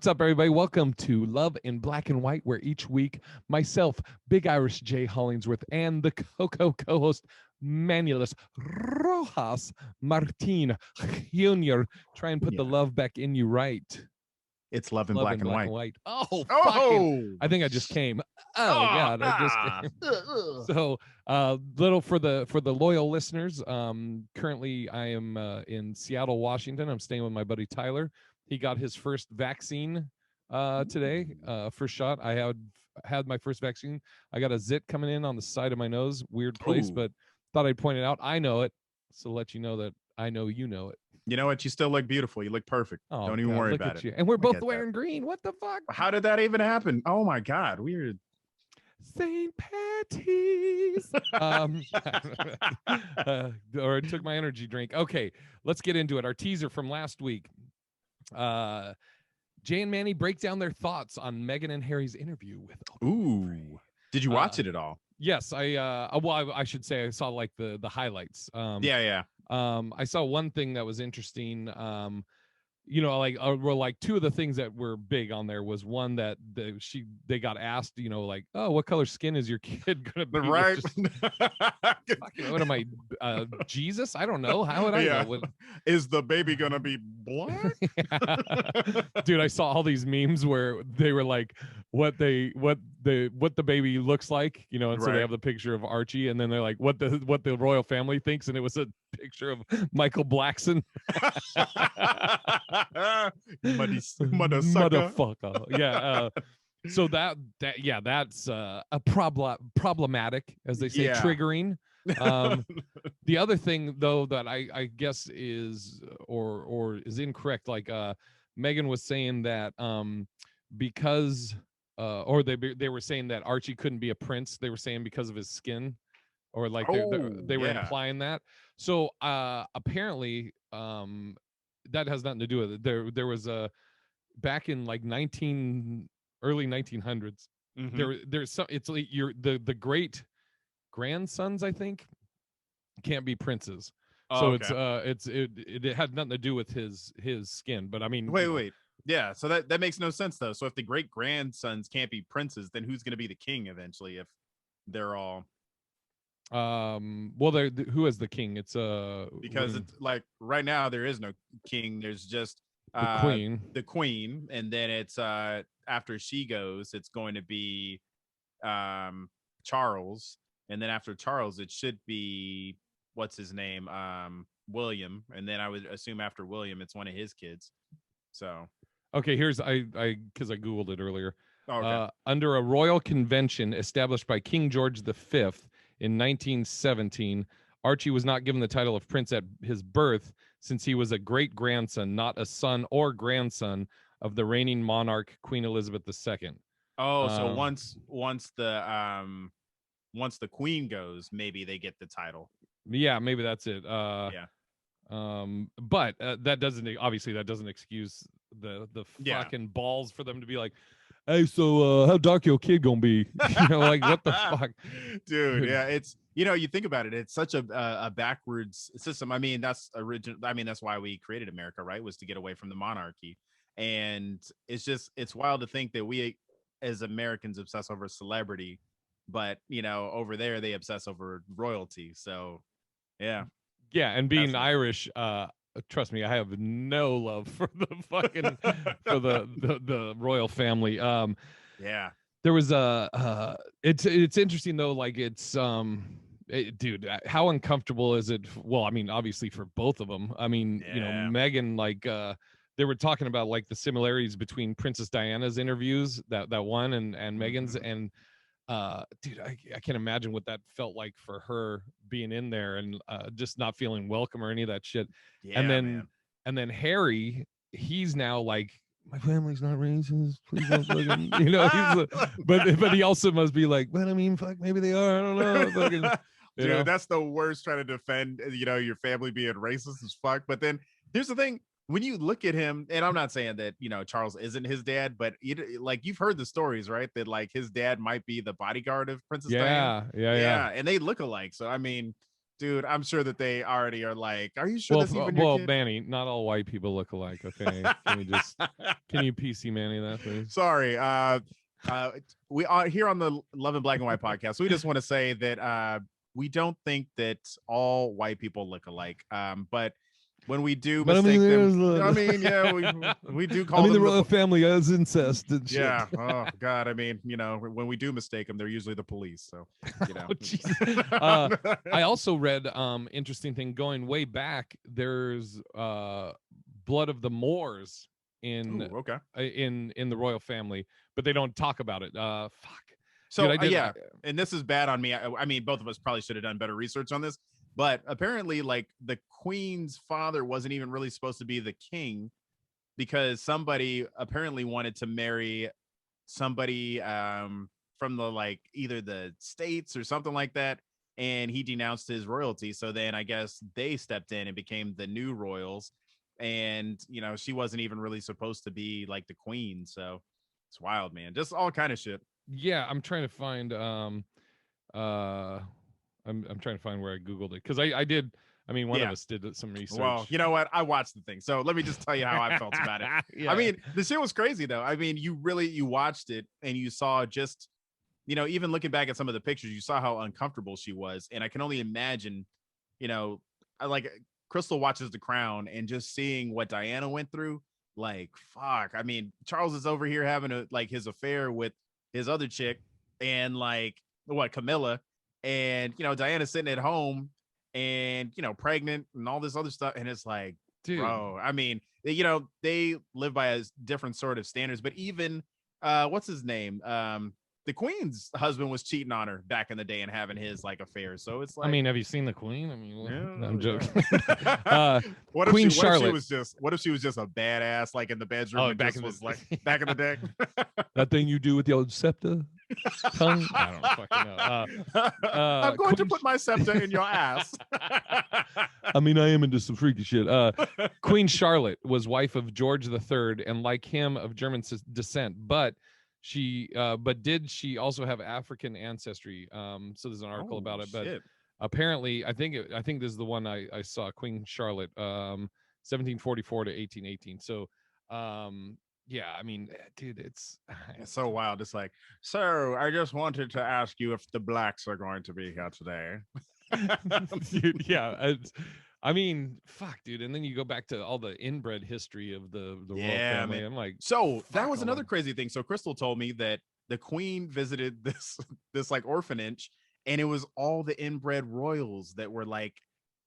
What's up, everybody? Welcome to Love in Black and White, where each week myself, Big Irish Jay Hollingsworth, and the co-host Manuelus Rojas Martin Jr. try and put the love back in you right. It's Love in Love Black in and Black White. and White. Oh, Oh! fucking! I think I just came. Oh God, I just came. So, little for the loyal listeners. Currently, I am in Seattle, Washington. I'm staying with my buddy Tyler. He got his first vaccine today, first shot. I had my first vaccine. I got a zit coming in on the side of my nose. Weird place, but thought I'd point it out. I know it, so let you know that I know you know it. You know what? You still look beautiful. You look perfect. Oh, don't even worry about it. You. And we're both wearing green. What the fuck? How did that even happen? Oh my God, weird. St. Patty's. Or it took my energy drink. Okay, let's get into it. Our teaser from last week. Jay and Manny break down their thoughts on Meghan and Harry's interview with Oprah. Ooh, did you watch it at all? Yes, I should say I saw like the highlights. Yeah. I saw one thing that was interesting. Like two of the things that were big on there was one that they got asked, like, oh, what color skin is your kid gonna be? Right. What am I, Jesus? I don't know. How would I know? What... Is the baby gonna be black? Dude, I saw all these memes where they were like, what the baby looks like, and so they have the picture of Archie, and then they're like, what the royal family thinks, and it was a picture of Michael Blackson. Motherfucker. Yeah. So that's a problematic, as they say, triggering. The other thing though that I guess is or is incorrect, like Meghan was saying that because or they were saying that Archie couldn't be a prince. They were saying because of his skin, or like they were implying that. So apparently that has nothing to do with it. There was a back in like early 1900s. There's some. It's like the great grandsons, I think, can't be princes. So it had nothing to do with his skin. But I mean, wait. Yeah, so that makes no sense though. So if the great grandsons can't be princes, then who's going to be the king eventually? If they're all who is the king? It's because it's like right now there is no king. There's just the queen, and then it's after she goes, it's going to be Charles, and then after Charles it should be what's his name, William, and then I would assume after William it's one of his kids. So okay, here's because I googled it earlier. Okay. Under a royal convention established by King George V in 1917, Archie was not given the title of prince at his birth, since he was a great-grandson, not a son or grandson of the reigning monarch, Queen Elizabeth II. Oh, so once the queen goes, maybe they get the title. Yeah, maybe that's it. But that doesn't excuse the fucking balls for them to be like, hey, so how dark your kid gonna be? Like, what the fuck, dude? Yeah, it's you think about it, it's such a backwards system. I mean, that's why we created America, right? Was to get away from the monarchy, and it's wild to think that we as Americans obsess over celebrity, but over there they obsess over royalty. So yeah, and being Irish, trust me, I have no love for the fucking for the royal family. There was it's interesting though, like it's dude, how uncomfortable is it? Well, I mean, obviously for both of them. I mean, Meghan, like they were talking about like the similarities between Princess Diana's interviews, that one, and Meghan's, and dude, I can't imagine what that felt like for her being in there and just not feeling welcome or any of that shit. And then Harry, he's now like, my family's not racist, please don't fucking, but he also must be like, but I mean, fuck, maybe they are, I don't know, fucking, dude, that's the worst, trying to defend your family being racist as fuck. But then here's the thing, when you look at him, and I'm not saying that Charles isn't his dad, but like you've heard the stories, right? That like his dad might be the bodyguard of Princess Diana. Yeah, and they look alike. So I mean, dude, I'm sure that they already are like, are you sure that's even your kid? Manny, not all white people look alike. Okay, can you PC Manny that, please? Sorry. We are here on the Love and Black and White podcast. We just want to say that we don't think that all white people look alike. But when we do mistake them, I mean, yeah, we do call them the royal family has incest and shit. Yeah. Oh God. I mean, when we do mistake them, they're usually the police. So, I also read interesting thing going way back. There's blood of the Moors in the royal family, but they don't talk about it. Fuck. So and this is bad on me. I mean, both of us probably should have done better research on this. But apparently, like, the queen's father wasn't even really supposed to be the king because somebody apparently wanted to marry somebody from the, like, either the States or something like that. And he denounced his royalty. So then I guess they stepped in and became the new royals. And, she wasn't even really supposed to be like the queen. So it's wild, man. Just all kind of shit. Yeah, I'm trying to find I'm trying to find where I Googled it because I did. I mean, one of us did some research. Well, you know what? I watched the thing. So let me just tell you how I felt about it. Yeah. I mean, the shit was crazy, though. I mean, you watched it and you saw just, even looking back at some of the pictures, you saw how uncomfortable she was. And I can only imagine, like Crystal watches The Crown and just seeing what Diana went through. Like, fuck. I mean, Charles is over here having his affair with his other chick and Camilla. And, Diana's sitting at home and, pregnant and all this other stuff. And it's like, dude, bro, I mean, they live by a different sort of standards. But even, what's his name? The queen's husband was cheating on her back in the day and having his affair. So it's like, I mean, have you seen the queen? I mean, no, I'm joking. What Queen if Charlotte what if she was just a badass, like in the bedroom? And back in the day. That thing you do with the old scepter tongue? I don't fucking know. I'm going to put my scepter in your ass. I mean, I am into some freaky shit. Queen Charlotte was wife of George III and, like him, of German descent, but she did she also have African ancestry? So there's an article about it, but apparently I think this is the one I saw, Queen Charlotte, 1744 to 1818. So yeah, I mean, dude, it's so wild. It's like, so I just wanted to ask you if the blacks are going to be here today. Dude, yeah. I mean, fuck, dude. And then you go back to all the inbred history of the royal family. Man. I'm like, so that was another crazy thing. So Crystal told me that the queen visited this like orphanage, and it was all the inbred royals that were like,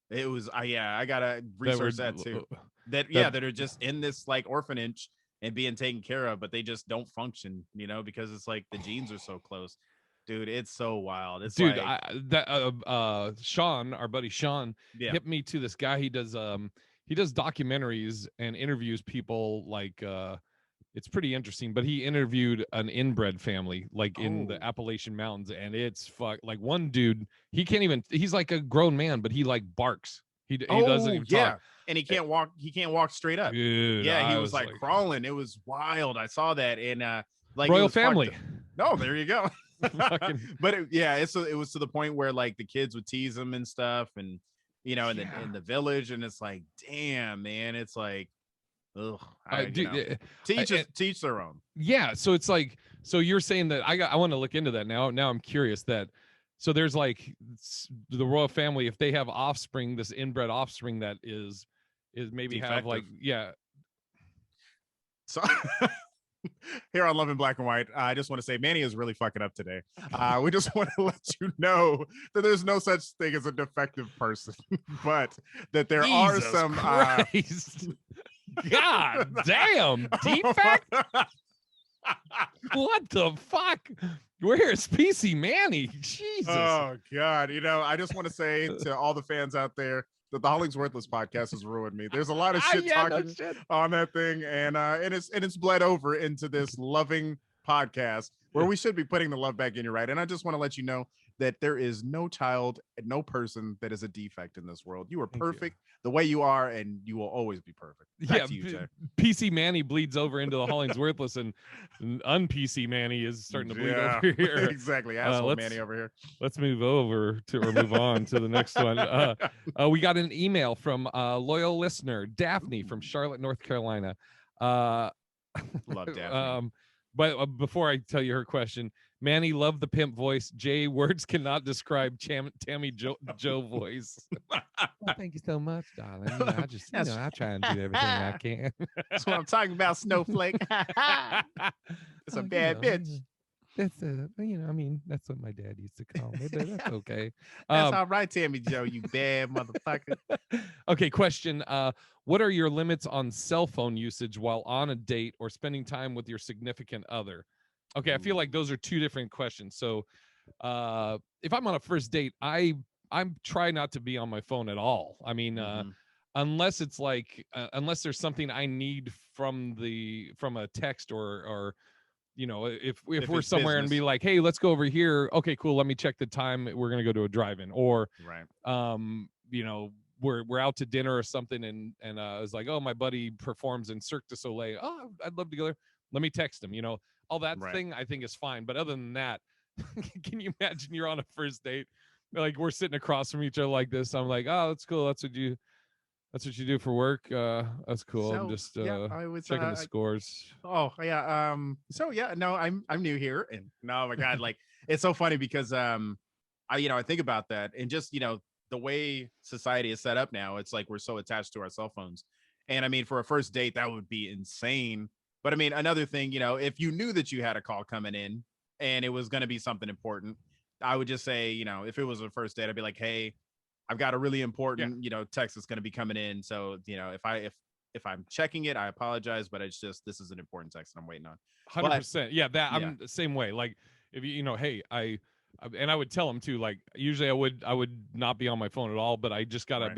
it was, I gotta research that too. That are just in this like orphanage and being taken care of, but they just don't function, because it's like the genes are so close. Dude, it's so wild. It's dude, like, Sean, our buddy Sean, hit me to this guy. He does documentaries and interviews people like it's pretty interesting. But he interviewed an inbred family like in the Appalachian Mountains, and it's like one dude, he's like a grown man, but he like barks. He doesn't even talk. And he can't walk. He can't walk straight up. Dude, yeah, he was like crawling. It was wild. I saw that in like royal family. No, there you go. But it was to the point where like the kids would tease him and stuff, and in the village, and it's like, damn, man, it's like, ugh. Teach their own. Yeah, so it's like, so you're saying that I want to look into that now. Now I'm curious that. So there's like the royal family, if they have offspring, this inbred offspring that is maybe defective. Have like, yeah. So here on Love and Black and White, I just want to say Manny is really fucking up today. We just want to let you know that there's no such thing as a defective person, but that there are some. God damn, defect. What the fuck? We're here at PC Manny. Jesus. Oh God. I just want to say to all the fans out there that the Hollingsworthless podcast has ruined me. There's a lot of shit talking on that thing, and it's bled over into this loving podcast where we should be putting the love back in you, right? And I just want to let you know that there is no child, no person that is a defect in this world. You are perfect the way you are, and you will always be perfect. Back to you, Jay. PC Manny bleeds over into the Hollings Worthless, and un-PC Manny is starting to bleed over here. Exactly, asshole Manny over here. Let's move on to the next one. We got an email from a loyal listener, Daphne from Charlotte, North Carolina. Love Daphne. But before I tell you her question, Manny loved the pimp voice. Jay, words cannot describe Tammy Joe voice. Well, thank you so much, darling. I just, I try and do everything I can. That's what I'm talking about, Snowflake. It's a bad bitch. That's that's what my dad used to call me, but that's okay. That's all right, Tammy Joe, you bad motherfucker. Okay, question. What are your limits on cell phone usage while on a date or spending time with your significant other? Okay, I feel like those are two different questions. So if I'm on a first date, I'm try not to be on my phone at all. I mean, unless it's like unless there's something I need from a text or if we're somewhere business and be like, hey, let's go over here. Okay, cool. Let me check the time. We're gonna go to a drive-in, or we're out to dinner or something, and I was like, oh, my buddy performs in Cirque du Soleil. Oh, I'd love to go there. Let me text him. All that thing I think is fine. But other than that, can you imagine you're on a first date, like we're sitting across from each other like this? I'm like, oh, that's cool. That's what you do for work. That's cool. So, I'm just checking the scores. Oh yeah. No, I'm new here, and oh my god, like it's so funny because I think about that, and just the way society is set up now, it's like we're so attached to our cell phones. And I mean, for a first date, that would be insane. But I mean, another thing, if you knew that you had a call coming in and it was going to be something important, I would just say, if it was a first date, I'd be like, hey, I've got a really important, text that's going to be coming in. So, if I'm checking it, I apologize, but it's just, this is an important text that I'm waiting on. 100%. Yeah. I'm the same way. Like if hey, and I would tell them too, like usually I would not be on my phone at all, but I just gotta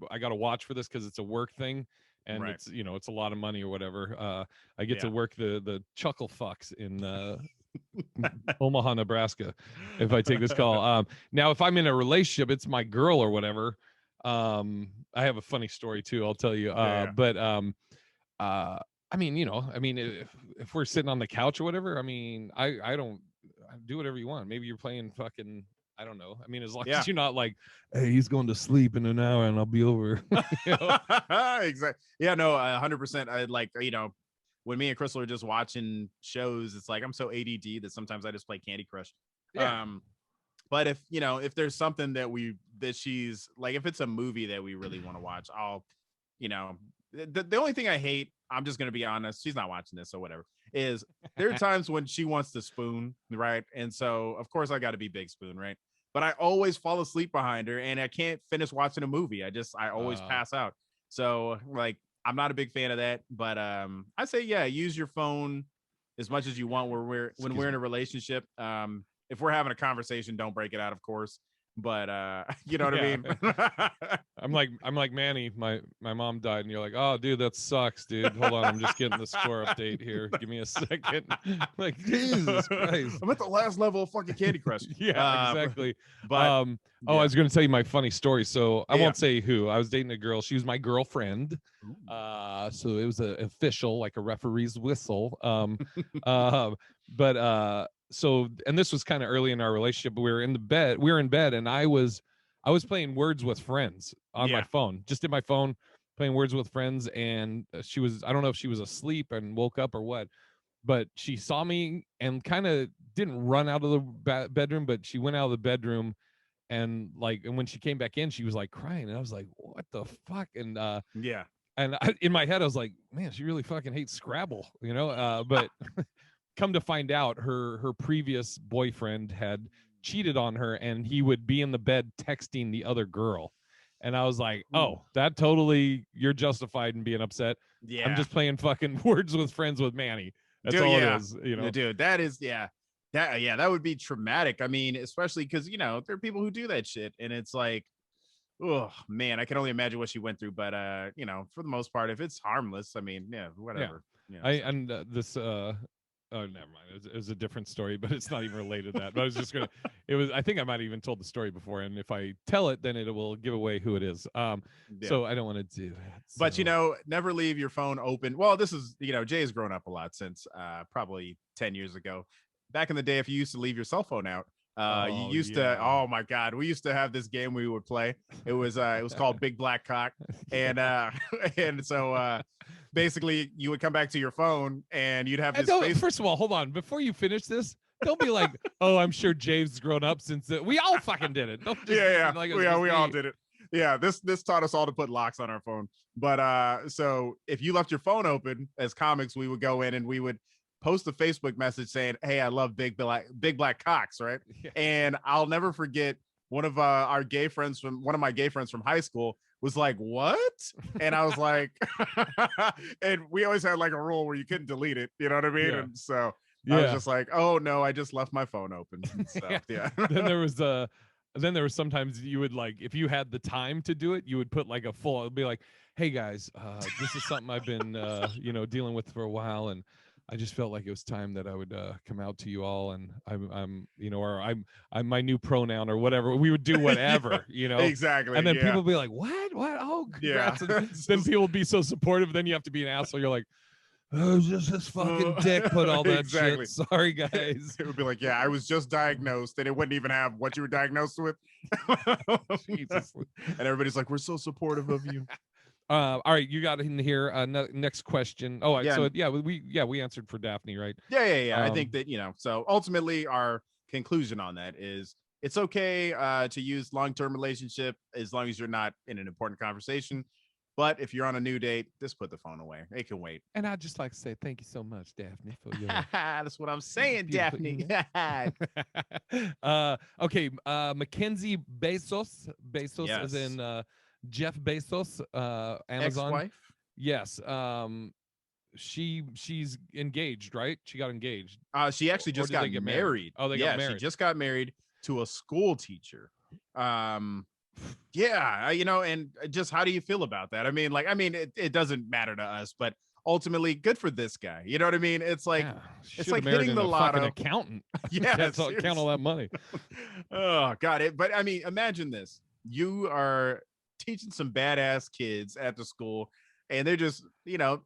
I gotta watch for this because it's a work thing, and it's it's a lot of money or whatever. I get to work the chuckle fucks in Omaha, Nebraska, if I take this call. Now if I'm in a relationship, it's my girl or whatever. I have a funny story too, I'll tell you. But I mean, if we're sitting on the couch or whatever, I mean, I don't do whatever you want. Maybe you're playing fucking, I don't know. I mean, as long as you're not like, hey, he's going to sleep in an hour and I'll be over. Exactly. Yeah, no, 100%. I like, when me and Crystal are just watching shows, it's like I'm so ADD that sometimes I just play Candy Crush. Yeah. But if there's something that she's like, if it's a movie that we really want to watch, I'll, the only thing I hate, I'm just going to be honest, she's not watching this, so whatever, is there are times when she wants to spoon, right? And so, of course, I got to be big spoon, right? But I always fall asleep behind her, and I can't finish watching a movie. I always pass out. So, like, I'm not a big fan of that. But I say, use your phone as much as you want when we're in a relationship. If we're having a conversation, don't break it out, of course. But you know what I mean? I'm like Manny, my mom died, and you're like, oh dude, that sucks, dude. Hold on, I'm just getting the score update here. Give me a second. Like, Jesus Christ. I'm at the last level of fucking Candy Crush. Yeah, exactly. But I was gonna tell you my funny story. So I won't say who. I was dating a girl, she was my girlfriend. So it was official, like a referee's whistle. So, and this was kind of early in our relationship, but we were in bed, and I was playing Words with Friends on my phone, just in my phone, playing Words with Friends. And she was, I don't know if she was asleep and woke up or what, but she saw me and kind of didn't run out of the bedroom, but she went out of the bedroom, and when she came back in, she was like crying, and I was like, what the fuck? And and in my head, I was like, man, she really fucking hates Scrabble, but come to find out, her previous boyfriend had cheated on her, and he would be in the bed texting the other girl. And I was like, oh, that totally, you're justified in being upset. Yeah, I'm just playing fucking Words with Friends with Manny. That's all it is, Dude, that is, that would be traumatic. I mean, especially because there are people who do that shit, and it's like, oh man, I can only imagine what she went through. But for the most part, if it's harmless, I mean, whatever. Yeah. Oh, never mind. It was a different story, but it's not even related to that. But I was just gonna. It was. I think I might have even told the story before, and if I tell it, then it will give away who it is. Yeah. So I don't want to do that. But never leave your phone open. Well, this is Jay's grown up a lot since probably 10 years ago. Back in the day, if you used to leave your cell phone out, you used to. Oh my God, we used to have this game we would play. It was called Big Black Cock, and and so basically you would come back to your phone and you'd have this. First of all, hold on. Before you finish this, don't be like, oh, I'm sure Jay's grown up since we all fucking did it. Don't just like we all did it. Yeah, this taught us all to put locks on our phone. But so if you left your phone open as comics, we would go in and we would post a Facebook message saying, "Hey, I love big black cocks," right? Yeah. And I'll never forget one of my gay friends from high school was like, "What?" And I was like, and we always had like a rule where you couldn't delete it. You know what I mean? Yeah. And so I was just like, "Oh no, I just left my phone open." And stuff. Yeah. Then there was sometimes you would like, if you had the time to do it, you would put like it'd be like, "Hey guys, this is something I've been dealing with for a while, and I just felt like it was time that I would come out to you all, and I'm my new pronoun or whatever." We would do whatever, Exactly. And then people would be like, "What? Oh, congrats!" Yeah. And then people would be so supportive. Then you have to be an asshole. You're like, "Oh, just this fucking dick put all that shit. Sorry, guys." It would be like, "Yeah, I was just diagnosed," and it wouldn't even have what you were diagnosed with. Jesus. And everybody's like, "We're so supportive of you." All right, you got in here. Next question. Oh, yeah. So we answered for Daphne, right? Yeah. I think that So ultimately, our conclusion on that is it's okay to use long-term relationship as long as you're not in an important conversation. But if you're on a new date, just put the phone away. It can wait. And I'd just like to say thank you so much, Daphne, for your. That's what I'm saying, Daphne. Okay, MacKenzie Bezos. Bezos yes. as in Jeff Bezos, Amazon. Ex-wife? Yes. She's engaged, right? She got engaged. She actually just got married. Oh, they got married. She just got married to a school teacher. And just how do you feel about that? I mean, it doesn't matter to us, but ultimately good for this guy. You know what I mean? It's like it's like hitting the lotto. Accountant. Yeah, count all that money. Oh, got it. But I mean, imagine this: you are teaching some badass kids at the school, and they're just,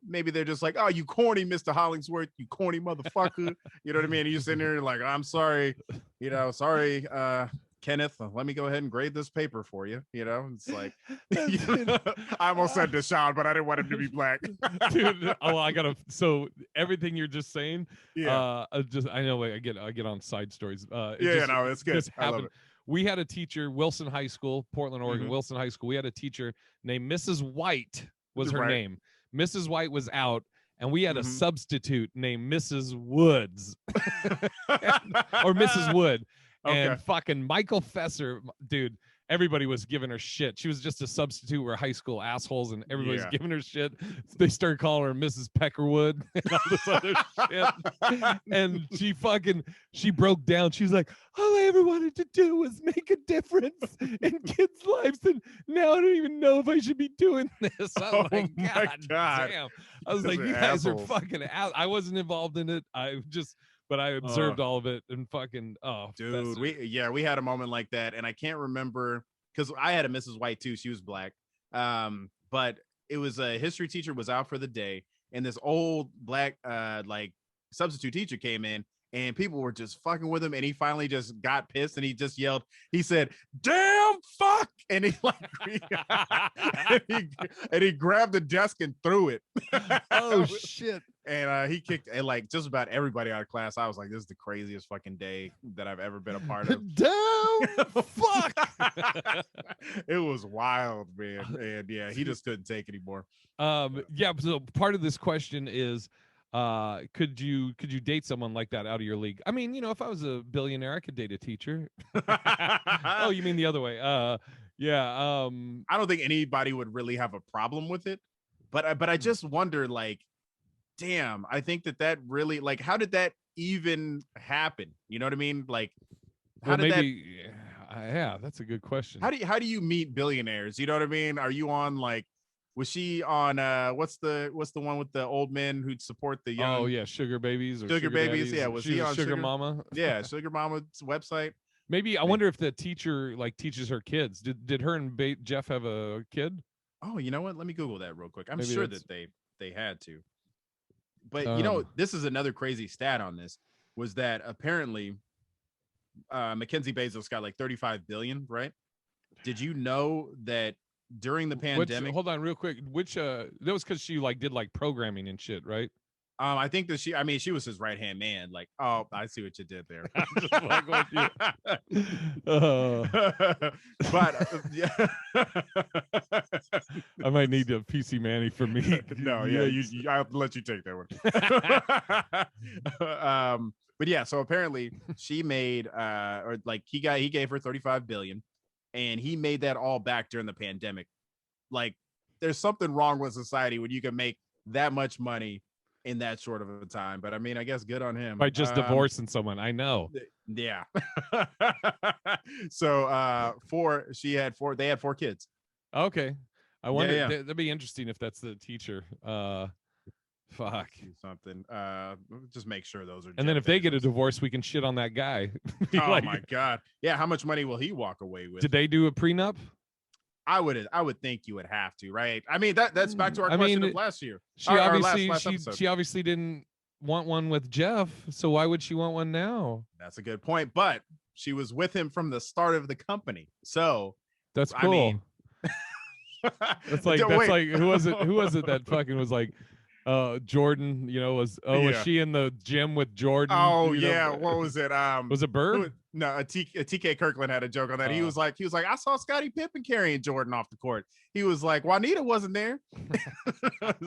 maybe they're just like, "Oh, you corny Mr. Hollingsworth, you corny motherfucker." You know what I mean? And you sitting there like, "I'm sorry, sorry, Kenneth, let me go ahead and grade this paper for you." It's like, I almost said Deshaun, but I didn't want him to be black. Dude, so everything you're just saying, I know I get on side stories. It's good. I love it. We had a teacher, Wilson High School, Portland, Oregon, Mm-hmm. Wilson High School. We had a teacher named Mrs. White was her name. Mrs. White was out, and we had a substitute named Mrs. Woods or Mrs. Wood. Okay. And fucking Michael Fesser, dude, everybody was giving her shit. She was just a substitute. We're high school assholes, and everybody's giving her shit. They started calling her Mrs. Peckerwood and all this other shit. And she broke down. She was like, "All I ever wanted to do was make a difference in kids' lives, and now I don't even know if I should be doing this." I'm like, God damn. I was like, "You guys are fucking out." I wasn't involved in it. But I observed all of it and fucking, dude, we had a moment like that, and I can't remember because I had a Mrs. White too. She was black, but it was a history teacher was out for the day, and this old black substitute teacher came in, and people were just fucking with him, and he finally just got pissed, and he just yelled. He said, "Damn fuck!" And he and he grabbed the desk and threw it. Oh shit. And he kicked just about everybody out of class. I was like, "This is the craziest fucking day that I've ever been a part of." Damn fuck. It was wild, man. And he just couldn't take anymore. So part of this question is, could you date someone like that out of your league? I mean, if I was a billionaire, I could date a teacher. Oh, you mean the other way? I don't think anybody would really have a problem with it, but I just wonder, damn, I think that really, how did that even happen? You know what I mean? Yeah, that's a good question. How do you meet billionaires? You know what I mean? Are you on Was she on what's the one with the old men who support the young? Oh yeah, sugar babies or sugar babies. daddies. Yeah, was She he was a on sugar mama. Yeah, Sugar Mama's website. Maybe I wonder if the teacher like teaches her kids. Did her and Jeff have a kid? Oh, you know what? Let me Google that real quick. I'm Maybe sure that's that they had to. But um this is another crazy stat on this was that apparently MacKenzie Bezos got like 35 billion, right? Did you know that during the pandemic? hold on real quick. Which that was because she like did like programming and shit, right? I think that she was his right hand man. Like, oh, I see what you did there. I'm just fucking with you. But yeah, I might need a PC Manny for me. no, yeah, I'll let you take that one. But yeah, so apparently she made or like he gave her 35 billion, and he made that all back during the pandemic. Like, there's something wrong with society when you can make that much money in that short of a time. But I mean, I guess good on him. By just divorcing someone. I know. Yeah. So they had four kids. Okay. I wonder that'd be interesting if that's the teacher. Fuck. Do something. Just make sure those are. And then if they get a divorce, we can shit on that guy. Oh my god. Yeah, how much money will he walk away with? Did they do a prenup? I would think you would have to, right? I mean, that's back to our question of last year. She obviously didn't want one with Jeff, so why would she want one now? That's a good point, but she was with him from the start of the company, so that's cool. I mean, that's like who was it that fucking was like Jordan, was she in the gym with Jordan? Oh yeah, what was it? Was it Bird? No, a TK Kirkland had a joke on that. He was like, I saw Scottie Pippen carrying Jordan off the court. He was like, Juanita wasn't there. Let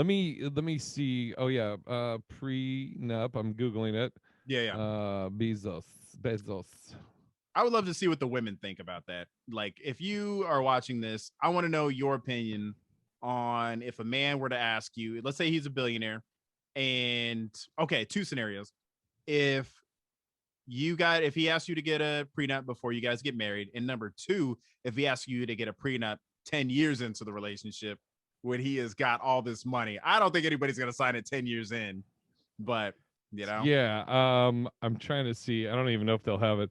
me see. Oh yeah, prenup. I'm googling it. Yeah. Bezos. I would love to see what the women think about that. Like, if you are watching this, I want to know your opinion on if a man were to ask you, let's say he's a billionaire, and okay, two scenarios. If he asked you to get a prenup before you guys get married, and number two, if he asks you to get a prenup 10 years into the relationship when he has got all this money. I don't think anybody's going to sign it 10 years in, but yeah. I'm trying to see. I don't even know if they'll have it.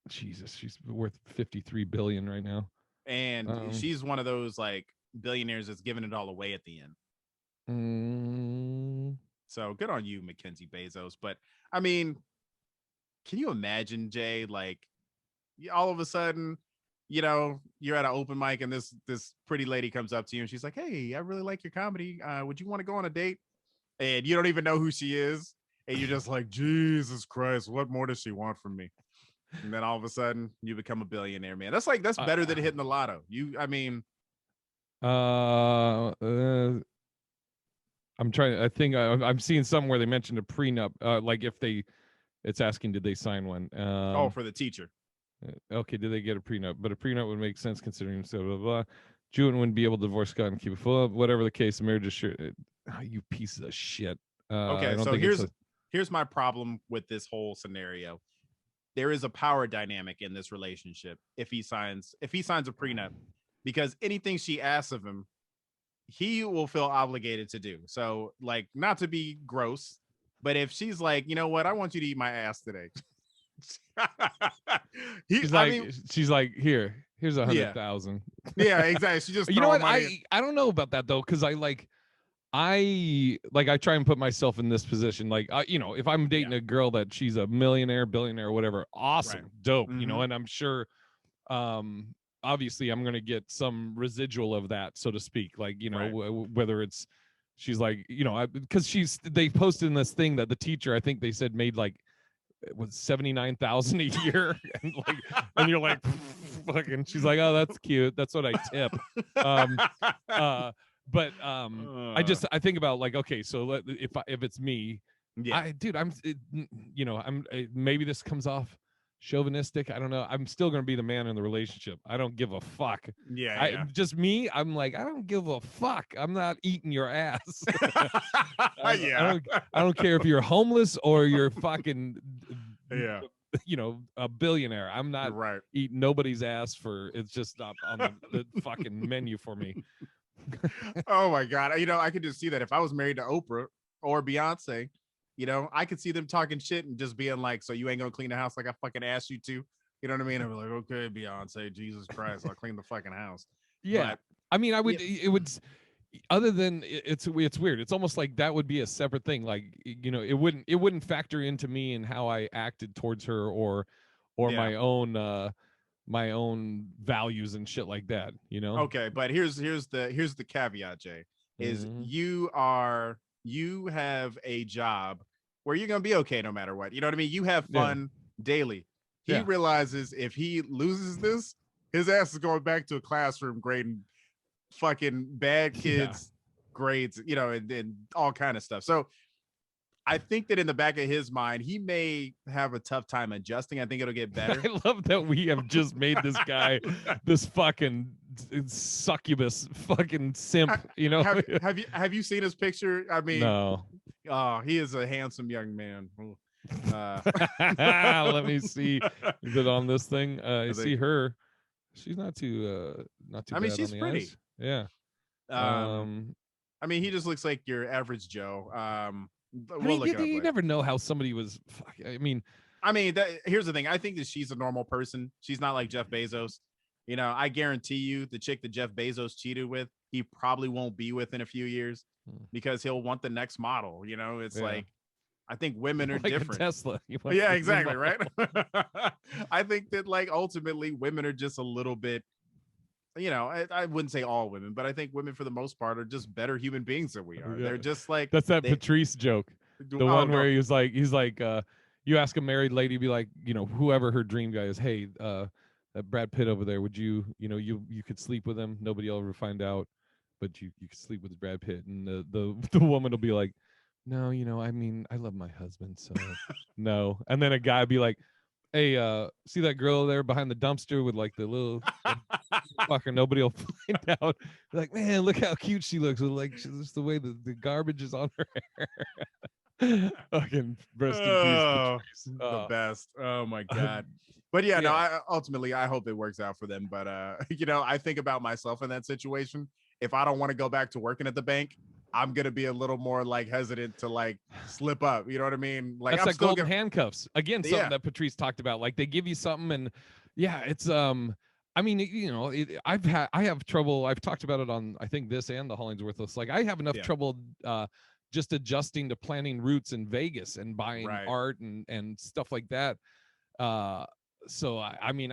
Jesus, she's worth 53 billion right now. And she's one of those like billionaires that's giving it all away at the end. So good on you, MacKenzie Bezos. But I mean, can you imagine, Jay, like all of a sudden, you're at an open mic and this pretty lady comes up to you and she's like, hey, I really like your comedy. Would you want to go on a date? And you don't even know who she is. And you're just like, Jesus Christ, what more does she want from me? And then all of a sudden you become a billionaire, man. That's better than hitting the lotto. I'm trying. I think I'm seeing something where they mentioned a prenup. Like if it's asking, did they sign one? For the teacher. Okay, did they get a prenup? But a prenup would make sense considering blah blah blah. Jewett wouldn't be able to divorce Scott and keep it full. Whatever the case, the marriage is sure. You piece of shit. Okay, so here's my problem with this whole scenario. There is a power dynamic in this relationship if he signs a prenup, because anything she asks of him, he will feel obligated to do. So, like, not to be gross, but if she's like, you know what, I want you to eat my ass today. She's like, here's 100,000. Yeah, exactly. She just, you know what? I don't know about that though, because I try and put myself in this position. Like, if I'm dating a girl that she's a millionaire, billionaire, whatever, awesome, right. Dope, mm-hmm. And I'm sure, obviously I'm going to get some residual of that, so to speak. Like, right. Whether it's, she's like, because they posted in this thing that the teacher, I think they said made like, it was 79,000 a year, and you're like, fucking. She's like, oh, that's cute. That's what I tip. But I think about like, okay, so if it's me, yeah, I'm maybe this comes off chauvinistic. I don't know. I'm still gonna be the man in the relationship. I don't give a fuck. Yeah. Just me. I'm like, I don't give a fuck. I'm not eating your ass. I don't care if you're homeless or you're fucking a billionaire. I'm not Right. eating nobody's ass for, it's just not on the fucking menu for me. Oh my God. I could just see that if I was married to Oprah or Beyonce, I could see them talking shit and just being like, so you ain't gonna clean the house like I fucking asked you to. You know what I mean? I'm like, okay, Beyonce, Jesus Christ, I'll clean the fucking house. Yeah. But I mean, it would, other than it's weird. It's almost like that would be a separate thing. Like, it wouldn't factor into me and how I acted towards her or yeah. my own values and shit like that, Okay, but here's the caveat, Jay, is Mhm. you have a job where you're gonna be okay no matter what. You know what I mean? You have Yeah. fun daily. He Yeah. realizes if he loses this, his ass is going back to a classroom grading fucking bad kids grades, and all kind of stuff. So I think that in the back of his mind, he may have a tough time adjusting. I think it'll get better. I love that we have just made this guy this fucking succubus fucking simp, Have you seen his picture? I mean, No. Oh, he is a handsome young man. Let me see. Is it on this thing? I see think, her. She's not too I mean, bad she's on the pretty. eyes. Yeah. I mean, he just looks like your average Joe. You never know how somebody was. I mean, here's the thing. I think that she's a normal person. She's not like Jeff Bezos. I guarantee you, the chick that Jeff Bezos cheated with, he probably won't be with in a few years because he'll want the next model. It's like, I think women are like different. A Tesla. Yeah, exactly. Right. I think that like ultimately women are just a little bit, I wouldn't say all women, but I think women for the most part are just better human beings than we are. Yeah. They're just like, that's that Patrice joke. The one where he's like, you ask a married lady, be like, whoever her dream guy is, hey, that Brad Pitt over there, would you could sleep with him, nobody will ever find out, but you could sleep with Brad Pitt, and the woman will be like, no, I mean, I love my husband, so no. And then a guy be like, hey, see that girl there behind the dumpster with like the little fucker, nobody will find out. Like, man, look how cute she looks with like just the way the garbage is on her hair. Fucking rest in peace, Patrice. The best. Oh my God. But yeah, no, ultimately I hope it works out for them. But I think about myself in that situation. If I don't want to go back to working at the bank, I'm gonna be a little more like hesitant to like slip up. You know what I mean? Like, that's I'm like still golden handcuffs again. Something that Patrice talked about. Like they give you something, and it's I mean, I have trouble. I've talked about it on I think this and the Hollingsworthless. Like I have enough trouble just adjusting to planning routes in Vegas and buying art and stuff like that. So I mean,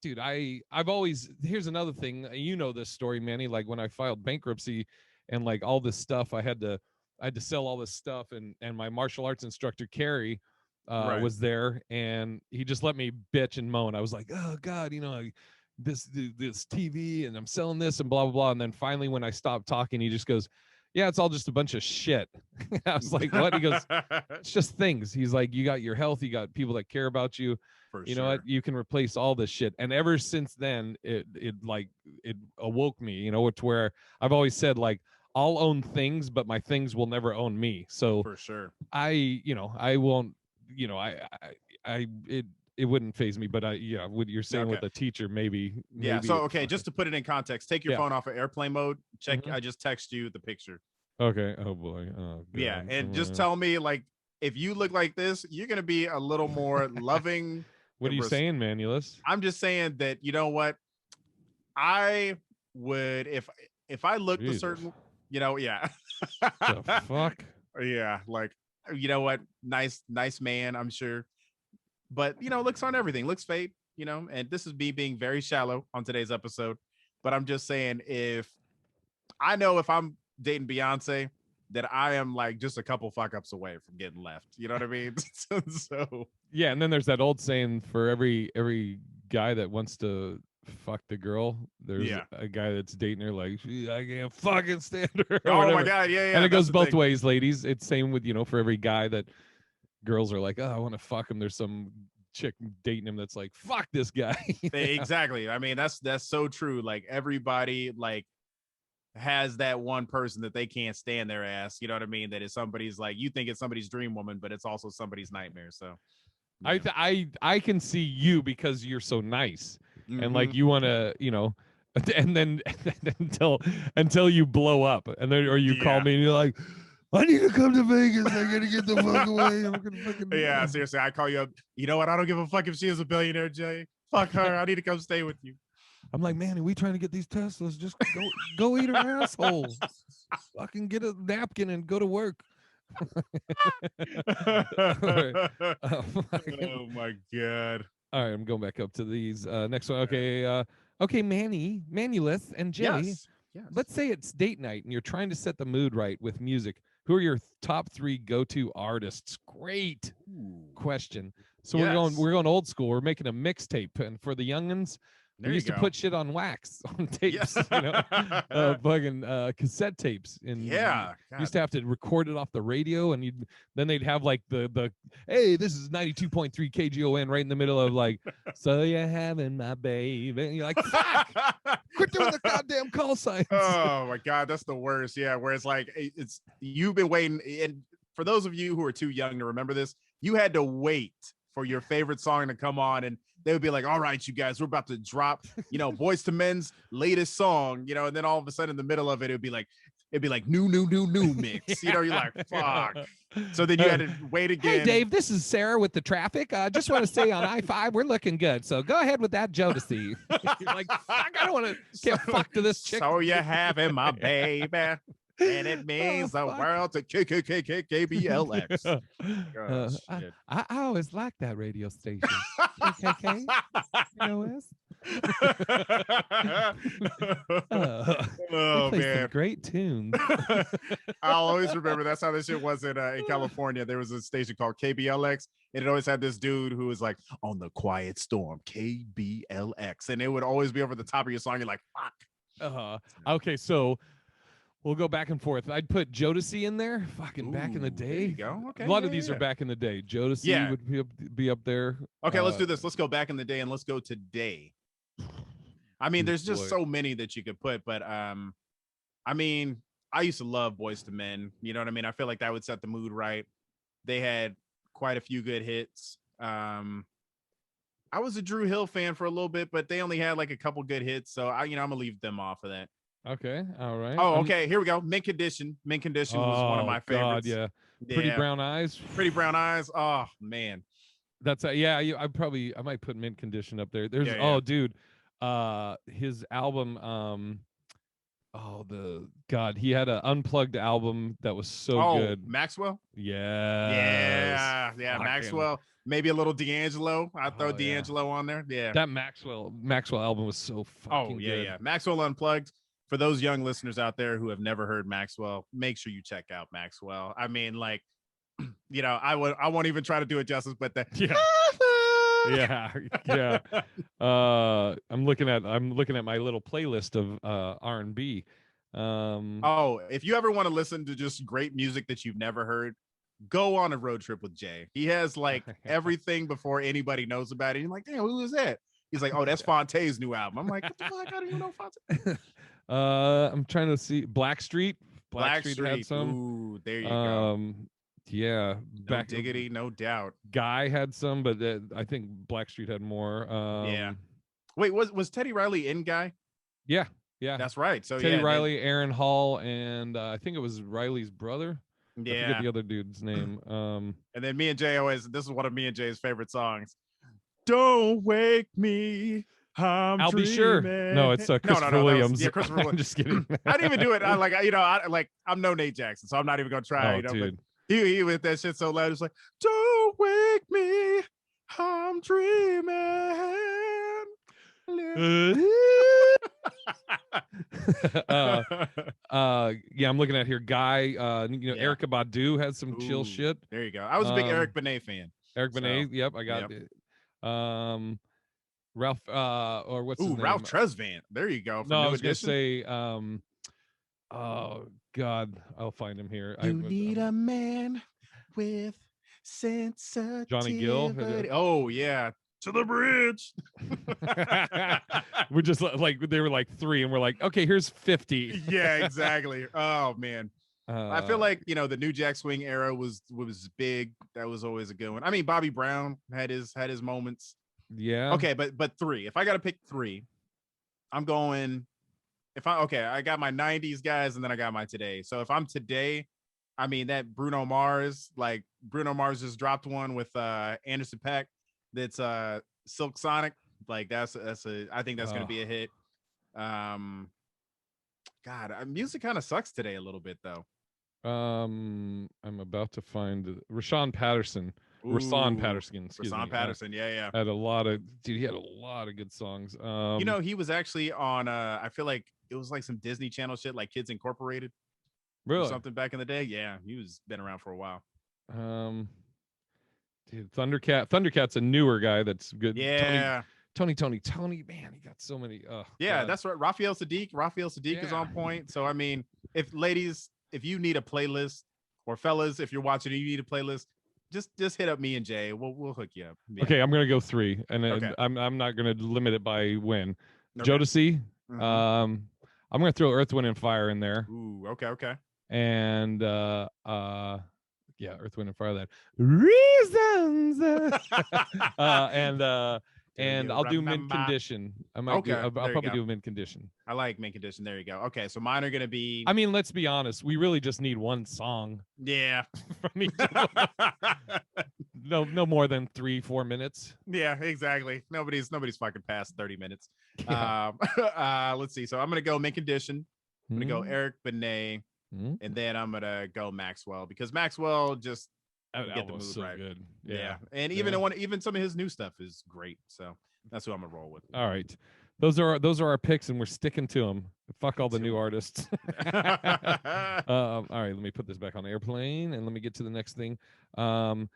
dude, I've always, here's another thing. This story, Manny. Like when I filed bankruptcy and like all this stuff, I had to sell all this stuff, and my martial arts instructor Carrie was there, and he just let me bitch and moan. I was like, oh God, this TV, and I'm selling this and blah blah blah. And then finally, when I stopped talking, he just goes, yeah, it's all just a bunch of shit. I was like, what? He goes, it's just things. He's like, you got your health, you got people that care about you. Know what? You can replace all this shit. And ever since then, it awoke me, to where I've always said, like, I'll own things, but my things will never own me. So for sure, I won't, it wouldn't phase me, but what you're saying with the teacher, maybe. Yeah. So, okay. Just to put it in context, take your phone off of airplane mode. Check. I just text you the picture. Okay. Oh boy. Oh, God. Yeah. And just tell me, like, if you look like this, you're going to be a little more loving. What are you saying, Manulus? I'm just saying that, you know what? I would, if I looked a certain, yeah. The fuck? Yeah. Like, you know what? Nice man, I'm sure. But, looks aren't everything. Looks fade, and this is me being very shallow on today's episode. But I'm just saying, if I'm dating Beyonce, that I am like just a couple fuck ups away from getting left. You know what I mean? So yeah, and then there's that old saying, for every guy that wants to fuck the girl, there's a guy that's dating her like, I can't fucking stand her. Oh my God, yeah. And it goes both ways, ladies. It's same with, for every guy that girls are like, oh, I want to fuck him. There's some chick dating him that's like, fuck this guy. Exactly. I mean, that's so true. Like everybody like has that one person that they can't stand their ass. You know what I mean? That is somebody's like, you think it's somebody's dream woman, but it's also somebody's nightmare. So I can see you because you're so nice, and like Mhm. you want to, and then until you blow up, and then or you call Yeah. me and you're like, I need to come to Vegas. I gotta get the fuck away. I'm gonna fucking Yeah, seriously, I call you up. You know what? I don't give a fuck if she is a billionaire, Jay. Fuck her. I need to come stay with you. I'm like, man, are we trying to get these Teslas? Just go eat her asshole. Fucking get a napkin and go to work. Oh my god. All right, I'm going back up to these. Next one. Okay, okay, Manulus and Jay. Yes. Yes. Let's say it's date night and you're trying to set the mood right with music. Who are your top 3 go-to artists? Great question. So we're going old school. We're making a mixtape, and for the youngins, we used to put shit on wax on tapes, fucking cassette tapes, and you used to have to record it off the radio, and then they'd have like the hey, this is 92.3 KGON right in the middle of like, so you're having my baby, and you're like, fuck, quit doing the goddamn call signs. Oh my god, that's the worst. Yeah, where it's like it's you've been waiting, and for those of you who are too young to remember this, you had to wait for your favorite song to come on, and they would be like, all right, you guys, we're about to drop, Boyz II Men's latest song, and then all of a sudden in the middle of it, it'd be like new mix. You're like, fuck. So then you had to wait again. Hey, Dave, this is Sarah with the traffic. I just want to say on I-5, we're looking good. So go ahead with that Jodeci. You're like, fuck, I don't want to get fucked to this chick. So you're having my baby, and it means the world to KBLX. I always liked that radio station. KKK? KOS? Oh man, some great tunes. I'll always remember that's how this shit was in California. There was a station called KBLX, and it always had this dude who was like, on the quiet storm, KBLX, and it would always be over the top of your song. You're like, fuck. Okay, so we'll go back and forth. I'd put Jodeci in there. Fucking back in the day. There you go. Okay. A lot of these are back in the day. Jodeci would be up there. Okay, let's do this. Let's go back in the day and let's go today. I mean, there's just so many that you could put, but I mean, I used to love Boyz II Men. You know what I mean? I feel like that would set the mood right. They had quite a few good hits. I was a Drew Hill fan for a little bit, but they only had like a couple good hits, so I'm gonna leave them off of that. Okay, all right. Oh, okay. Here we go. Mint Condition. Mint Condition was one of my favorites. God, yeah. Pretty Brown Eyes. Pretty Brown Eyes. Oh man. That's I might put Mint Condition up there. There's dude, his album. He had an unplugged album that was so good. Maxwell. Yeah. Maxwell. Maybe a little D'Angelo. I throw D'Angelo on there. Yeah. That Maxwell album was so fucking good. Yeah. Maxwell Unplugged. For those young listeners out there who have never heard Maxwell, make sure you check out Maxwell. I mean, like, I won't even try to do it justice, but I'm looking at my little playlist of R&B. If you ever want to listen to just great music that you've never heard, go on a road trip with Jay. He has like everything before anybody knows about it. You're like, damn, who is that? He's like, oh, that's Fonte's new album. I'm like, what the fuck? I don't even know Fonte. I'm trying to see Blackstreet. Blackstreet had some. Ooh, there you go. Yeah, no diggity, no doubt. Guy had some, but I think Blackstreet had more. Wait, was Teddy Riley in Guy? Yeah, that's right. So Teddy Riley, Aaron Hall, and I think it was Riley's brother. Yeah, I forget the other dude's name. And then me and Jay this is one of me and Jay's favorite songs. Don't wake me. I'll be sure. No, it's Christopher Williams. Christopher Williams. I'm just kidding. I didn't even do it. I'm no Nate Jackson, so I'm not even gonna try. Dude. But he with that shit so loud. It's like, don't wake me, I'm dreaming. I'm looking at here. Guy, Erykah Badu has some chill shit. There you go. I was a big Eric Benet fan. Eric Benet. Yep, I got it. Ralph, or what's his name? Ralph Tresvant. There you go. No, I was gonna say, oh God, I'll find him here. You need a man with sensitivity. Johnny Gill. Oh yeah, to the bridge. We're just like they were like 3, and we're like, okay, here's 50. Yeah, exactly. Oh man. I feel like the New Jack Swing era was big. That was always a good one. I mean, Bobby Brown had his moments. Yeah. Okay, but three. If I got to pick three, I'm going. I got my '90s guys, and then I got my today. So if I'm today, I mean that Bruno Mars just dropped one with Anderson .Paak. That's Silk Sonic. Like I think that's gonna be a hit. God, music kind of sucks today a little bit though. I'm about to find Rashawn Patterson. Rashawn Patterson, yeah. He had a lot of good songs. He was actually on I feel like it was like some Disney Channel shit, like Kids Incorporated. Really? Or something back in the day. Yeah, he was been around for a while. Dude, Thundercat's a newer guy that's good. Yeah. Tony, man, he got so many. Yeah, God. That's right. Raphael Sadiq is on point. So I mean, if you need a playlist, or fellas, if you're watching and you need a playlist, just hit up me and Jay. We'll hook you up. Yeah. Okay, I'm gonna go 3, and okay. I'm not gonna limit it by when. Okay. Jodeci. Mm-hmm. I'm gonna throw Earth, Wind, and Fire in there. Ooh, okay. And yeah, Earth, Wind, and Fire. That reasons. And I'll do Mint Condition. I'll probably do Mint Condition. I like Mint Condition. There you go. Okay, so mine are gonna be. I mean, let's be honest. We really just need one song. Yeah. From each no more than 3-4 minutes. Yeah, exactly. Nobody's fucking past 30 minutes. Yeah. Let's see. So I'm gonna go Mint Condition. I'm gonna go Eric Benet, and then I'm gonna go Maxwell, because Maxwell just. Get the mood so right. Good. Yeah. And even some of his new stuff is great. So that's who I'm gonna roll with. All right. Those are our picks, and we're sticking to them. Fuck all the new artists. All right, let me put this back on airplane, and let me get to the next thing. Can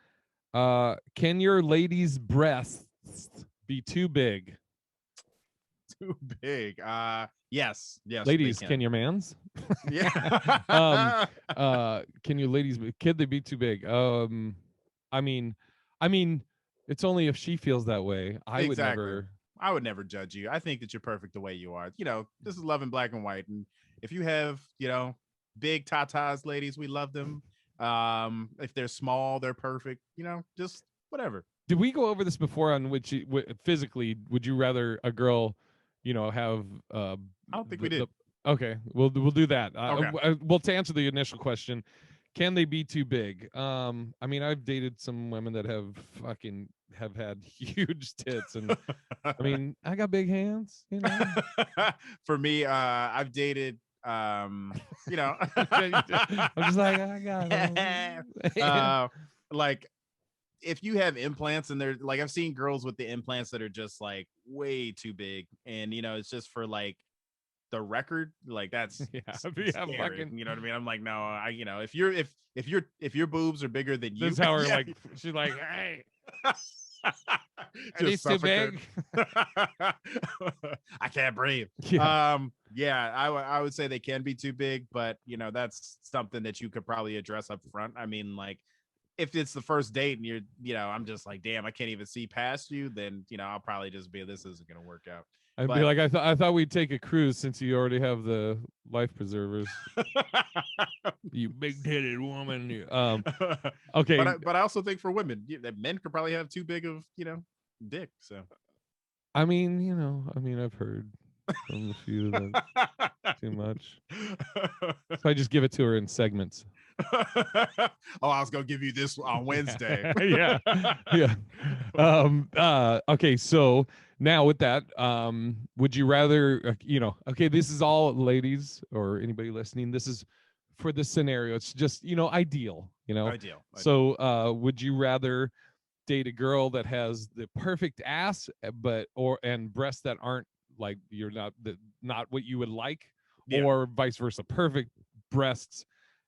your ladies' breasts be too big? Too big. Yes. Ladies, can your mans? Yeah. Can you ladies? Can they be too big? I mean, it's only if she feels that way. I would never judge you. I think that you're perfect the way you are. This is Love in Black and White, and if you have, big tatas, ladies, we love them. If they're small, they're perfect. Just whatever. Did we go over this before? On which physically, would you rather a girl, have? I don't think we did. Okay, we'll do that. Okay. Well, to answer the initial question, can they be too big? I mean, I've dated some women that have had huge tits, and I mean, I got big hands. For me, I've dated. I'm just like, I got like. If you have implants and they're like, I've seen girls with the implants that are just like way too big, and it's just for like the record, like that's scary, fucking, you know what I mean? I'm like, no, if your boobs are bigger than you, this is how her like she's like, hey, are these too big? I can't breathe. I would say they can be too big, but that's something that you could probably address up front. I mean, like, if it's the first date and you're, I'm just like, damn, I can't even see past you, then, I'll probably just be, this isn't going to work out. I'd be like, I thought we'd take a cruise since you already have the life preservers. You big-titted woman. Okay. But I also think for women, that men could probably have too big of, dick. So. I mean, I've heard from a few that too much. So I just give it to her in segments. I was gonna give you this on Wednesday. yeah. Okay, so now with that, would you rather, okay, this is all ladies or anybody listening, this is for this scenario, it's just ideal. So would you rather date a girl that has the perfect ass and breasts that aren't like, you're not what you would like, or vice versa, perfect breasts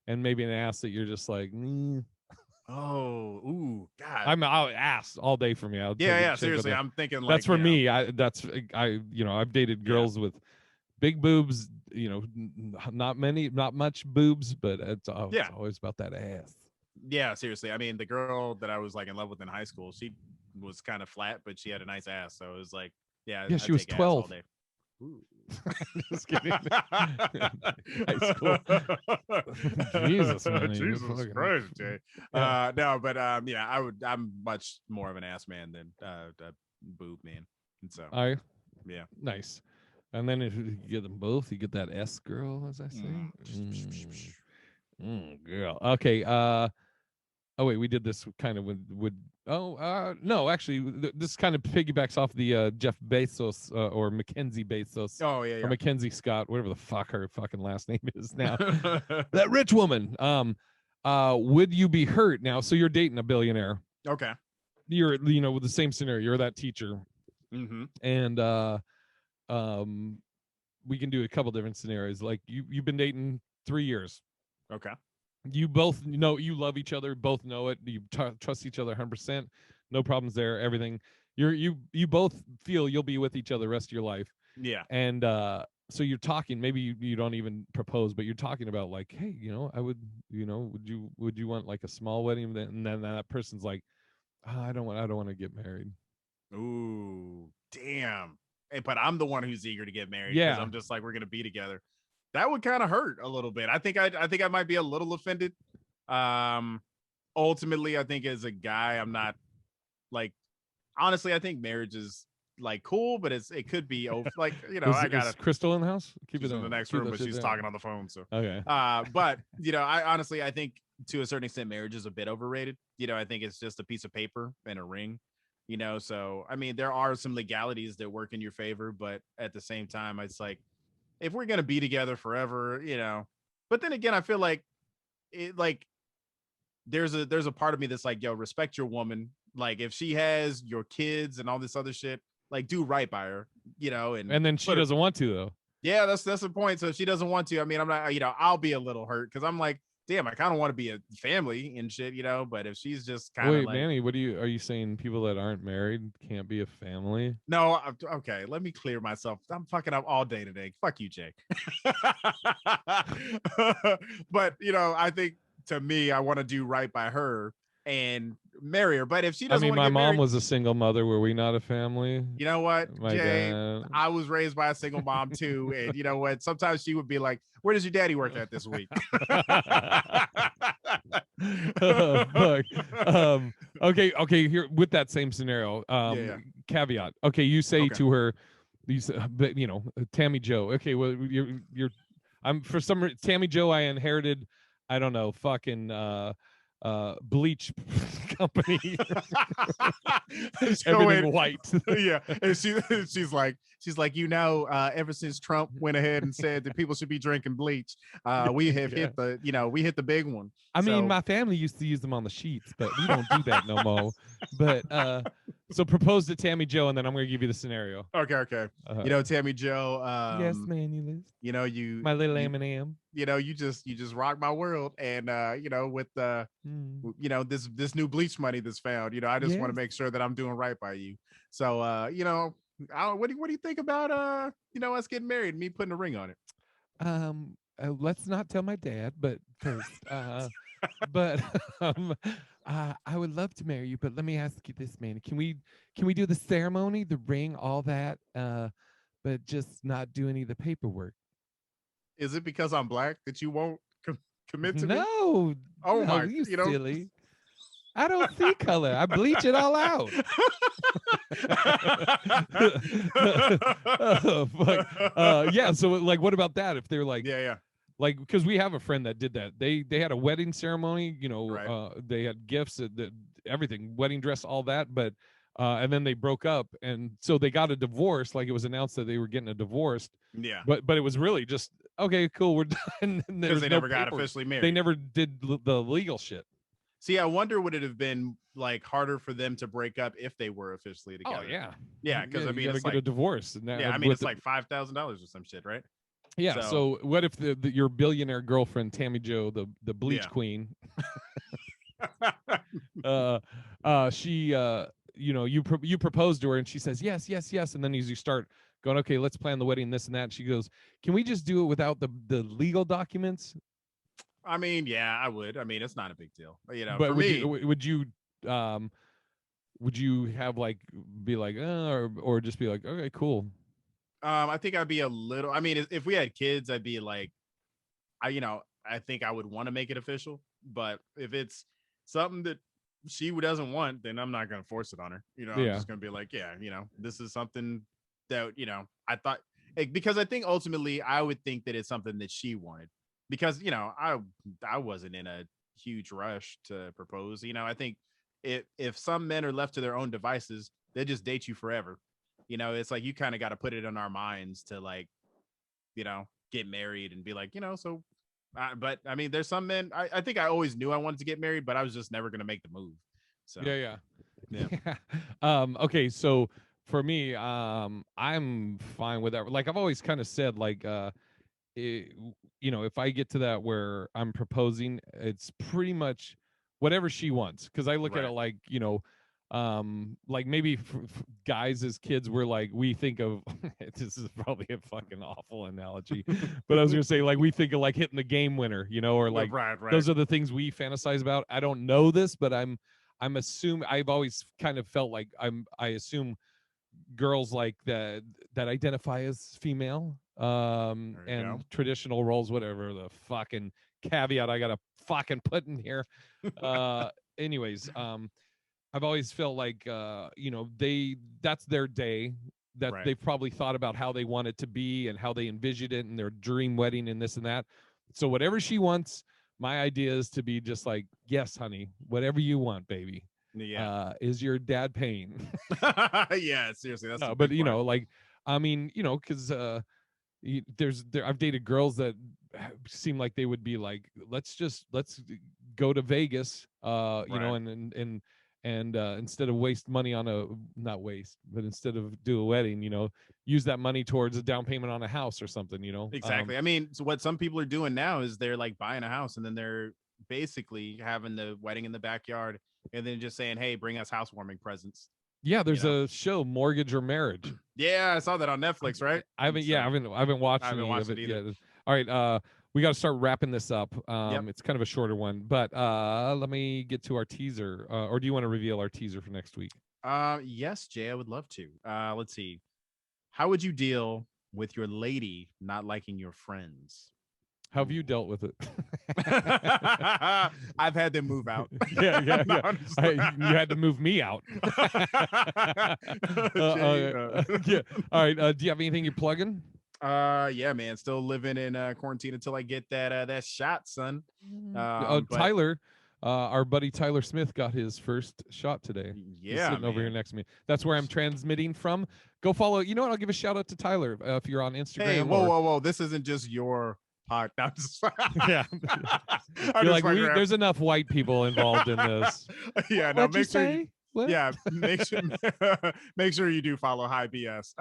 and maybe an ass that you're just like, oh, ooh, God. I'll ass all day for me. Seriously, I'm thinking like that's for me. I've dated girls with big boobs, not much boobs, but it's always about that ass. Yeah, seriously. I mean, the girl that I was like in love with in high school, she was kind of flat, but she had a nice ass. So it was like, she was 12. Just kidding. High school. Jesus, man. Jesus Christ, Jay. Yeah. No, but yeah, I'm much more of an ass man than boob man. And so yeah. Nice. And then if you get them both, you get that S girl, as I say. Girl. Okay. Oh wait, we did this kind of with no, actually this kind of piggybacks off the Jeff Bezos or MacKenzie Bezos. Oh yeah, Or MacKenzie Scott, whatever the fuck her fucking last name is now. That rich woman. Would you be hurt now? So you're dating a billionaire. Okay. You're with the same scenario. You're that teacher. Mm-hmm. And we can do a couple different scenarios. Like you've been dating 3 years. Okay. You both know you love each other, both know it. You trust each other 100%. No problems there. Everything. You both feel you'll be with each other the rest of your life. Yeah. And so you're talking. Maybe you don't even propose, but you're talking about like, hey, I would, would you want like a small wedding? And then that person's like, oh, I don't want to get married. Ooh, damn. Hey, but I'm the one who's eager to get married. Yeah. I'm just like, we're gonna be together. That would kind of hurt a little bit. I think I might be a little offended. Ultimately, I think as a guy, I'm not like, honestly, I think marriage is like cool, but it could be like, I got is Crystal in the house. Keep it in the next room, but she's talking on the phone. So okay. But I think to a certain extent, marriage is a bit overrated. I think it's just a piece of paper and a ring. So I mean, there are some legalities that work in your favor, but at the same time, it's like, if we're gonna be together forever, but then again, I feel like there's a part of me that's like, yo, respect your woman. Like if she has your kids and all this other shit, like do right by her, and then she doesn't want to though. Yeah, that's the point. So if she doesn't want to, I mean, I'm not, I'll be a little hurt because I'm like, damn, I kind of want to be a family and shit, but if she's just kind of wait, like, Manny, are you saying people that aren't married can't be a family? No, okay, let me clear myself. I'm fucking up all day today. Fuck you, Jake. But I think to me, I want to do right by her and marry her. But if she doesn't, my mom was a single mother. Were we not a family? You know what, My Jay? dad. I was raised by a single mom too, and you know what? Sometimes she would be like, "Where does your daddy work at this week?" Oh, fuck. Okay. Here with that same scenario. Yeah. Caveat. Okay, you say Okay. to her, these, Tammy Joe. Okay, well, I'm for some Tammy Joe. I inherited, I don't know, fucking bleach company. Everything white. Yeah, and she's like, ever since Trump went ahead and said that people should be drinking bleach, we have hit the big one. I mean, my family used to use them on the sheets, but we don't do that no more. But so propose to Tammy Joe, and then I'm going to give you the scenario. Okay. Tammy Joe. Yes, man, you lose. You my little M&M. You just rock my world, and with this new bleach money that's found, I just want to make sure that I'm doing right by you. So what do you think about us getting married and me putting a ring on it? Let's not tell my dad, but first, but I would love to marry you, but let me ask you this, man. Can we do the ceremony, the ring, all that, but just not do any of the paperwork? Is it because I'm black that you won't commit to me? No. Oh my, you silly. I don't see color. I bleach it all out. Oh, fuck. Yeah. So, like, what about that? If they're like, yeah, like, because we have a friend that did that. They had a wedding ceremony. Right. They had gifts, everything, wedding dress, all that. But and then they broke up, and so they got a divorce. Like it was announced that they were getting a divorce. Yeah. But it was really just okay, cool, we're done. Because they never got officially married. They never did the legal shit. See, I wonder would it have been like harder for them to break up if they were officially together? Oh yeah, yeah. Because I mean, it's like a divorce. It's like $5,000 or some shit, right? Yeah. So what if your billionaire girlfriend Tammy Joe, the bleach queen, she you propose to her and she says yes, and then as you start going, okay, let's plan the wedding, this and that, she goes, can we just do it without the legal documents? I mean, yeah, I would. I mean, it's not a big deal, but for would you have like be like or just be like, okay, cool? I think I'd be a little. I mean, if we had kids, I'd be like, I think I would want to make it official. But if it's something that she doesn't want, then I'm not going to force it on her. I'm Yeah. just going to be like, yeah, this is something that I thought, because I think ultimately I would think that it's something that she wanted, because I wasn't in a huge rush to propose. I think if some men are left to their own devices, they just date you forever. It's like you kind of got to put it in our minds to, like, get married and be like, so. But I mean, there's some men. I think I always knew I wanted to get married, but I was just never going to make the move. So Yeah. yeah. Okay, so for me, I'm fine with that. Like I've always kind of said, like, if I get to that where I'm proposing, it's pretty much whatever she wants. Because I look at it Right. like, like maybe guys as kids were like, we think of this is probably a fucking awful analogy, but I was gonna say, like, we think of like hitting the game winner, or like Right. those are the things we fantasize about. I don't know this, but I'm assuming, I've always kind of felt like I assume girls like that identify as female, There you and go. traditional roles, whatever the fucking caveat I gotta fucking put in here. Anyways, I've always felt like, that's their day, that Right. they've probably thought about how they want it to be and how they envisioned it and their dream wedding and this and that. So whatever she wants, my idea is to be just like, yes, honey, whatever you want, baby. Yeah. Is your dad paying? Yeah. Seriously, that's the But big part. like, I mean, because I've dated girls that seem like they would be like, let's go to Vegas, Right. and instead of waste money on not waste, but instead of do a wedding, use that money towards a down payment on a house or something. Exactly. I mean, so what some people are doing now is they're like buying a house and then they're basically having the wedding in the backyard and then just saying, "Hey, bring us housewarming presents." Yeah, You there's know? a show, Mortgage or Marriage. Yeah, I saw that on Netflix, right? I haven't, yeah, So I haven't watched I haven't any of watched it it either. yet. All right, we got to start wrapping this up. Yep. It's kind of a shorter one, but let me get to our teaser. Or do you want to reveal our teaser for next week? Yes, Jay, I would love to. Let's see. How would you deal with your lady not liking your friends? How have you Ooh. dealt with it? I've had them move out. No, Yeah. You had to move me out. Jay, Yeah. All right. Do you have anything you're plugging? yeah, man. Still living in quarantine until I get that shot, son. But Tyler, our buddy Tyler Smith got his first shot today. He's yeah, sitting over here man. next to me. That's where I'm transmitting from. Go follow. You know what? I'll give a shout out to Tyler if you're on Hey, Instagram whoa, or whoa, whoa! This isn't just your pod. No, yeah. I'm You're just like, fucking around. there's enough white people involved in this. Yeah, no. What'd you Make sure you. say? What? Yeah, make sure make sure you do follow High BS.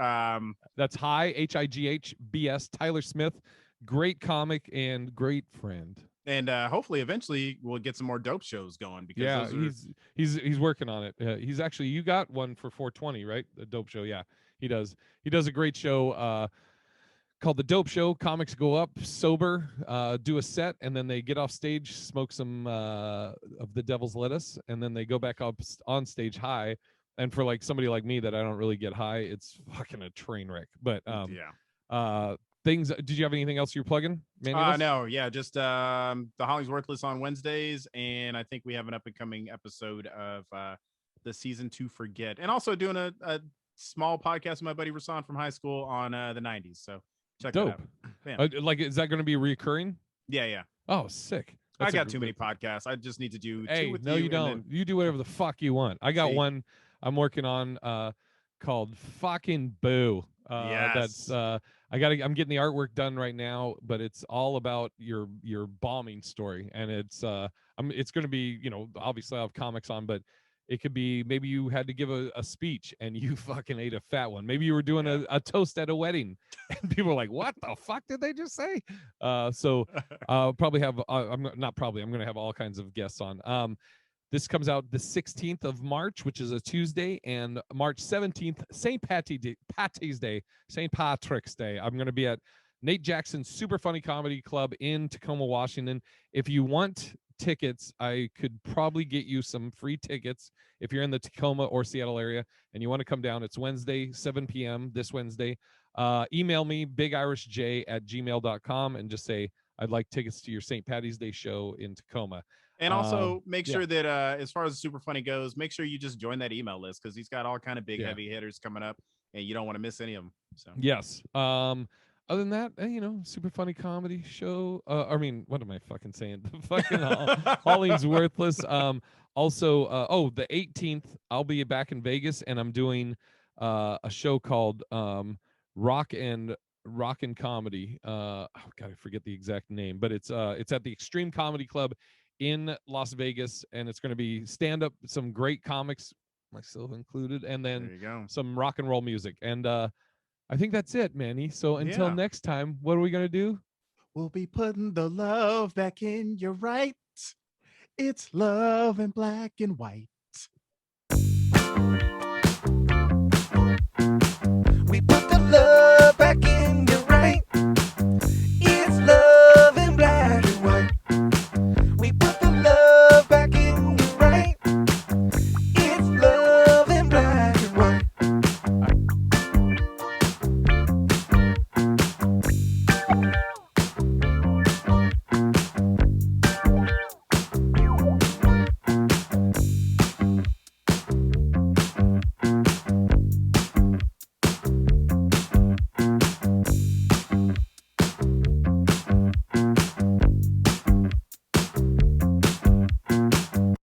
That's HIGHBS Tyler Smith. Great comic and great friend. And hopefully eventually we'll get some more dope shows going, because Yeah, those are he's working on it. He's actually, you got one for 420, right? The dope show. Yeah, he does. He does a great show called The Dope Show. Comics go up sober, do a set, and then they get off stage, smoke some of the devil's lettuce, and then they go back up on stage high. And for like somebody like me that I don't really get high, it's fucking a train wreck. But yeah. things. Did you have anything else you're plugging, Manny? No, yeah, just the Holly's Worthless on Wednesdays, and I think we have an up and coming episode of the season 2 Forget, and also doing a small podcast with my buddy Rasan from high school on the 90s. So check Dope. that out. Like, is that going to be recurring? Yeah. Oh, sick. I got too many podcasts. I just need to do 2 with no, you. you don't. Then... You do whatever the fuck you want. I got one I'm working on called Fucking Boo. Yes. That's I'm getting the artwork done right now, but it's all about your bombing story, and it's going to be, obviously I'll have comics on, but it could be maybe you had to give a speech and you fucking ate a fat one. Maybe you were doing a toast at a wedding and people were like, what the fuck did they just say? So I'll probably have, I'm going to have all kinds of guests on. This comes out the 16th of March, which is a Tuesday, and March 17th, St. Patty's Day, St. Patrick's Day. I'm going to be at Nate Jackson's Super Funny Comedy Club in Tacoma, Washington. If you want tickets, I could probably get you some free tickets if you're in the Tacoma or Seattle area and you want to come down. It's Wednesday, 7 p.m. this Wednesday. email me bigirishj@gmail.com and just say I'd like tickets to your St. Patty's Day show in Tacoma. And also make yeah. sure that as far as Super Funny goes, make sure you just join that email list because he's got all kind of big heavy hitters coming up, and you don't want to miss any of them. So yes. Other than that, you know, Super Funny Comedy Show. I mean, what am I fucking saying? The fucking Halleen's worthless. Also, the 18th, I'll be back in Vegas, and I'm doing a show called Rock and Comedy. Oh God, I forget the exact name, but it's at the Extreme Comedy Club in Las Vegas, and it's going to be stand up, some great comics, myself included, and then there you go. some rock and roll music. And I think that's it, Manny. So until next time, what are we going to do? We'll be putting the love back in your right. It's love in black and white.